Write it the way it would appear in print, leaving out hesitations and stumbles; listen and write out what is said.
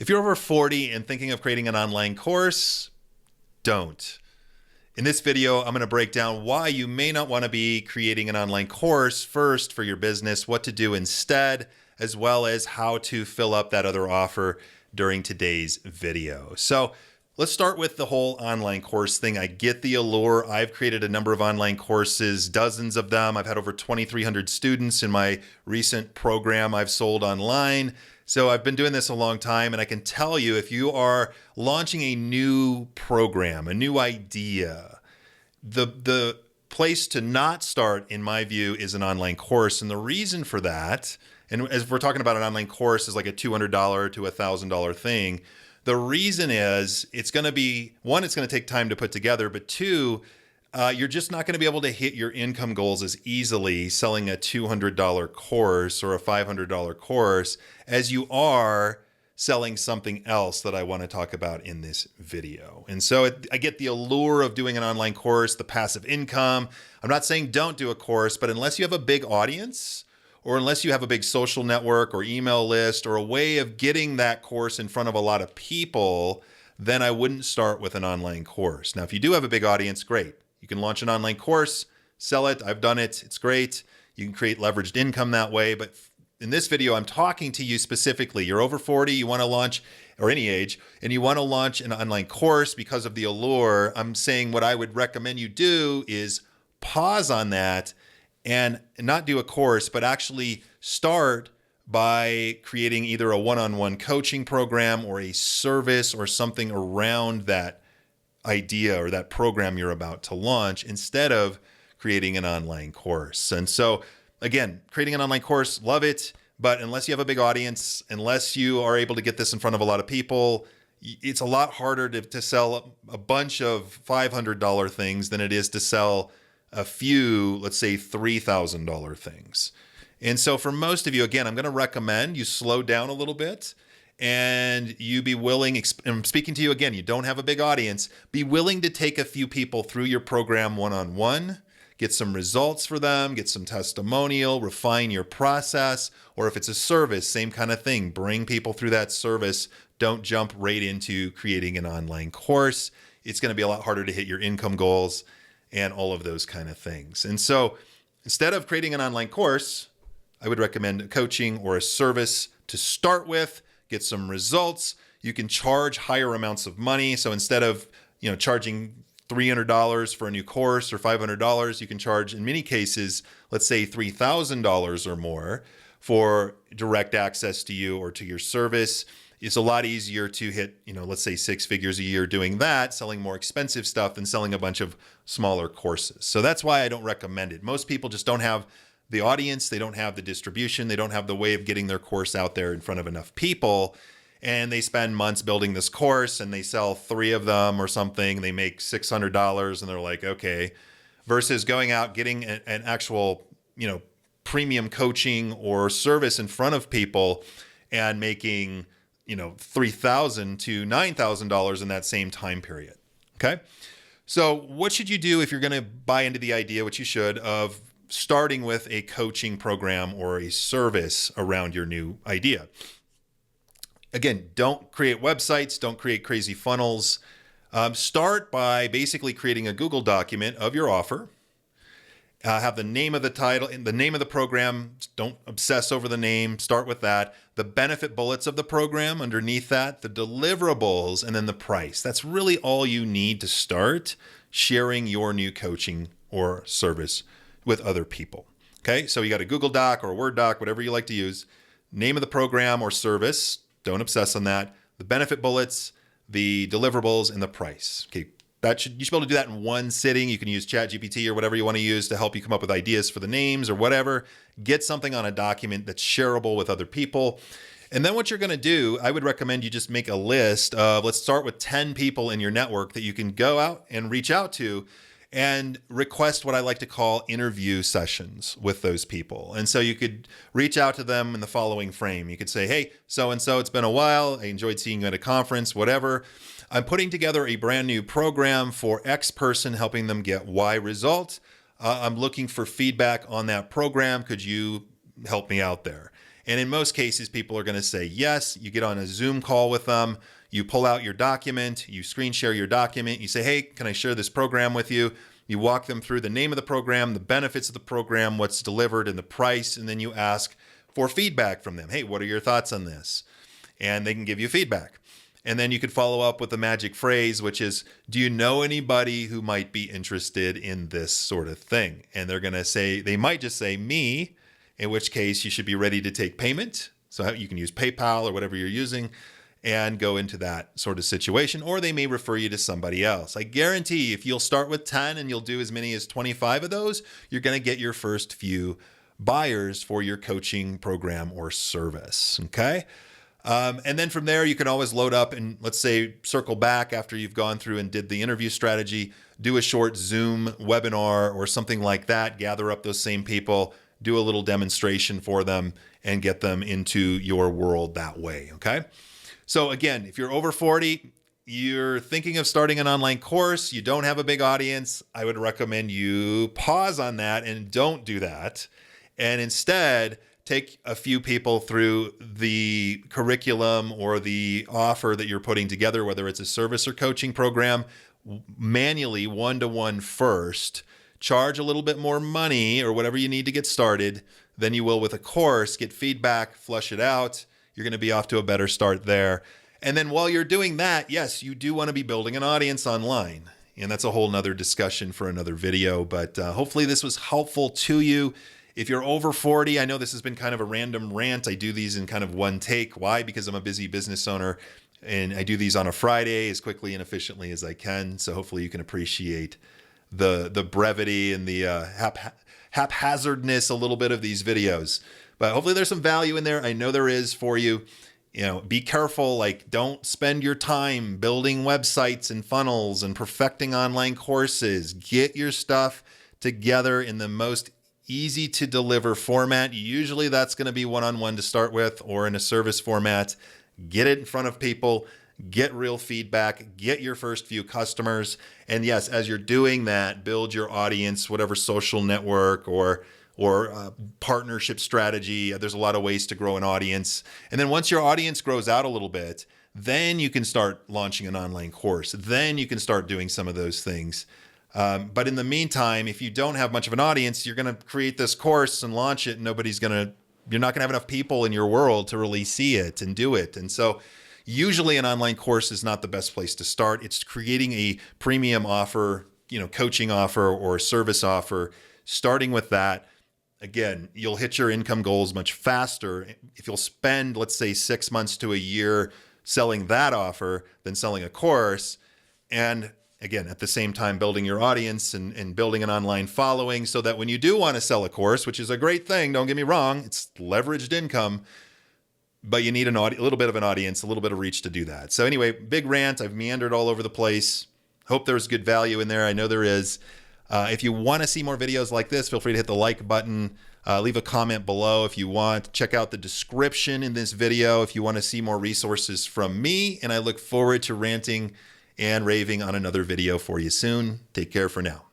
If you're over 40 and thinking of creating an online course, don't. In this video, I'm going to break down why you may not want to be creating an online course first for your business, what to do instead, as well as how to fill up that other offer during today's video. So let's start with the whole online course thing. I get the allure. I've created a number of online courses, dozens of them. I've had over 2,300 students in my recent program I've sold online. So I've been doing this a long time, and I can tell you, if you are launching a new program, a new idea, the place to not start, in my view, is an online course. And the reason for that, and as we're talking about an online course is like a $200 to $1,000 thing, the reason is it's going to be, one, it's going to take time to put together, but two, you're just not going to be able to hit your income goals as easily selling a $200 course or a $500 course as you are selling something else that I want to talk about in this video. And so I get the allure of doing an online course, the passive income. I'm not saying don't do a course, but unless you have a big audience, or unless you have a big social network or email list or a way of getting that course in front of a lot of people, then I wouldn't start with an online course. Now, if you do have a big audience, great. You can launch an online course, sell it. I've done it. It's great. You can create leveraged income that way. But in this video, I'm talking to you specifically. You're over 40, you want to launch, or any age, and you want to launch an online course because of the allure. I'm saying what I would recommend you do is pause on that and not do a course, but actually start by creating either a one-on-one coaching program or a service or something around that idea or that program you're about to launch instead of creating an online course. And so again, creating an online course, love it, but unless you have a big audience, unless you are able to get this in front of a lot of people, it's a lot harder to sell a bunch of $500 things than it is to sell a few, let's say $3,000 things. And so for most of you, again, I'm going to recommend you slow down a little bit and you be willing, I'm speaking to you again, you don't have a big audience, be willing to take a few people through your program one-on-one, get some results for them, get some testimonial, refine your process, or if it's a service, same kind of thing, bring people through that service. Don't jump right into creating an online course. It's going to be a lot harder to hit your income goals and all of those kind of things. And so instead of creating an online course, I would recommend a coaching or a service to start with, get some results. You can charge higher amounts of money. So instead of, charging $300 for a new course or $500, you can charge, in many cases, let's say $3,000 or more for direct access to you or to your service. It's a lot easier to hit, let's say 6 figures a year doing that, selling more expensive stuff than selling a bunch of smaller courses. So that's why I don't recommend it. Most people just don't have the audience, they don't have the distribution, they don't have the way of getting their course out there in front of enough people. And they spend months building this course and they sell 3 of them or something. They make $600 and they're like, okay, versus going out, getting an actual, premium coaching or service in front of people and making, $3,000 to $9,000 in that same time period. Okay. So what should you do if you're going to buy into the idea, which you should, of starting with a coaching program or a service around your new idea? Again, don't create websites, don't create crazy funnels. Start by basically creating a Google document of your offer. Have the name of the title and the name of the program. Don't obsess over the name. Start with that. The benefit bullets of the program underneath that, the deliverables, and then the price. That's really all you need to start sharing your new coaching or service with other people. Okay, so you got a Google Doc or a Word doc, whatever you like to use. Name of the program or service. Don't obsess on that. The benefit bullets, the deliverables, and the price. Okay, you should be able to do that in one sitting. You can use ChatGPT or whatever you want to use to help you come up with ideas for the names or whatever. Get something on a document that's shareable with other people. And then what you're going to do, I would recommend you just make a list of, let's start with 10 people in your network that you can go out and reach out to and request what I like to call interview sessions with those people. And so you could reach out to them in the following frame. You could say, hey, so-and-so, it's been a while. I enjoyed seeing you at a conference, whatever. I'm putting together a brand new program for X person, helping them get Y result. I'm looking for feedback on that program. Could you help me out there? And in most cases, people are going to say yes. You get on a Zoom call with them. You pull out your document. You screen share your document. You say, hey, can I share this program with you? You walk them through the name of the program, the benefits of the program, what's delivered, and the price. And then you ask for feedback from them. Hey, what are your thoughts on this? And they can give you feedback. And then you could follow up with the magic phrase, which is, do you know anybody who might be interested in this sort of thing? And they're going to say, they might just say me, in which case you should be ready to take payment. So you can use PayPal or whatever you're using and go into that sort of situation. Or they may refer you to somebody else. I guarantee if you'll start with 10 and you'll do as many as 25 of those, you're going to get your first few buyers for your coaching program or service. Okay. And then from there, you can always load up and, let's say, circle back after you've gone through and did the interview strategy, do a short Zoom webinar or something like that, gather up those same people, do a little demonstration for them, and get them into your world that way. Okay. So again, if you're over 40, you're thinking of starting an online course, you don't have a big audience, I would recommend you pause on that and don't do that. And instead, take a few people through the curriculum or the offer that you're putting together, whether it's a service or coaching program, manually one-to-one first. Charge a little bit more money or whatever you need to get started than you will with a course. Get feedback, flush it out. You're going to be off to a better start there. And then while you're doing that, yes, you do want to be building an audience online. And that's a whole nother discussion for another video. But hopefully this was helpful to you. If you're over 40, I know this has been kind of a random rant. I do these in kind of one take. Why? Because I'm a busy business owner and I do these on a Friday as quickly and efficiently as I can. So hopefully you can appreciate the brevity and the haphazardness a little bit of these videos. But hopefully there's some value in there. I know there is for you. You know, be careful. Like, don't spend your time building websites and funnels and perfecting online courses. Get your stuff together in the most easy to deliver format. Usually that's going to be one-on-one to start with or in a service format. Get it in front of people, get real feedback, get your first few customers. And yes, as you're doing that, build your audience, whatever social network or partnership strategy. There's a lot of ways to grow an audience. And then once your audience grows out a little bit, then you can start launching an online course. Then you can start doing some of those things. But in the meantime, if you don't have much of an audience, you're going to create this course and launch it, and you're not going to have enough people in your world to really see it and do it. And so usually an online course is not the best place to start. It's creating a premium offer, coaching offer or service offer. Starting with that, again, you'll hit your income goals much faster if you'll spend, let's say, 6 months to a year selling that offer than selling a course. And again, at the same time, building your audience and building an online following so that when you do want to sell a course, which is a great thing, don't get me wrong, it's leveraged income, but you need a little bit of an audience, a little bit of reach to do that. So anyway, big rant. I've meandered all over the place. Hope there's good value in there. I know there is. If you want to see more videos like this, feel free to hit the like button. Leave a comment below if you want. Check out the description in this video if you want to see more resources from me. And I look forward to ranting and raving on another video for you soon. Take care for now.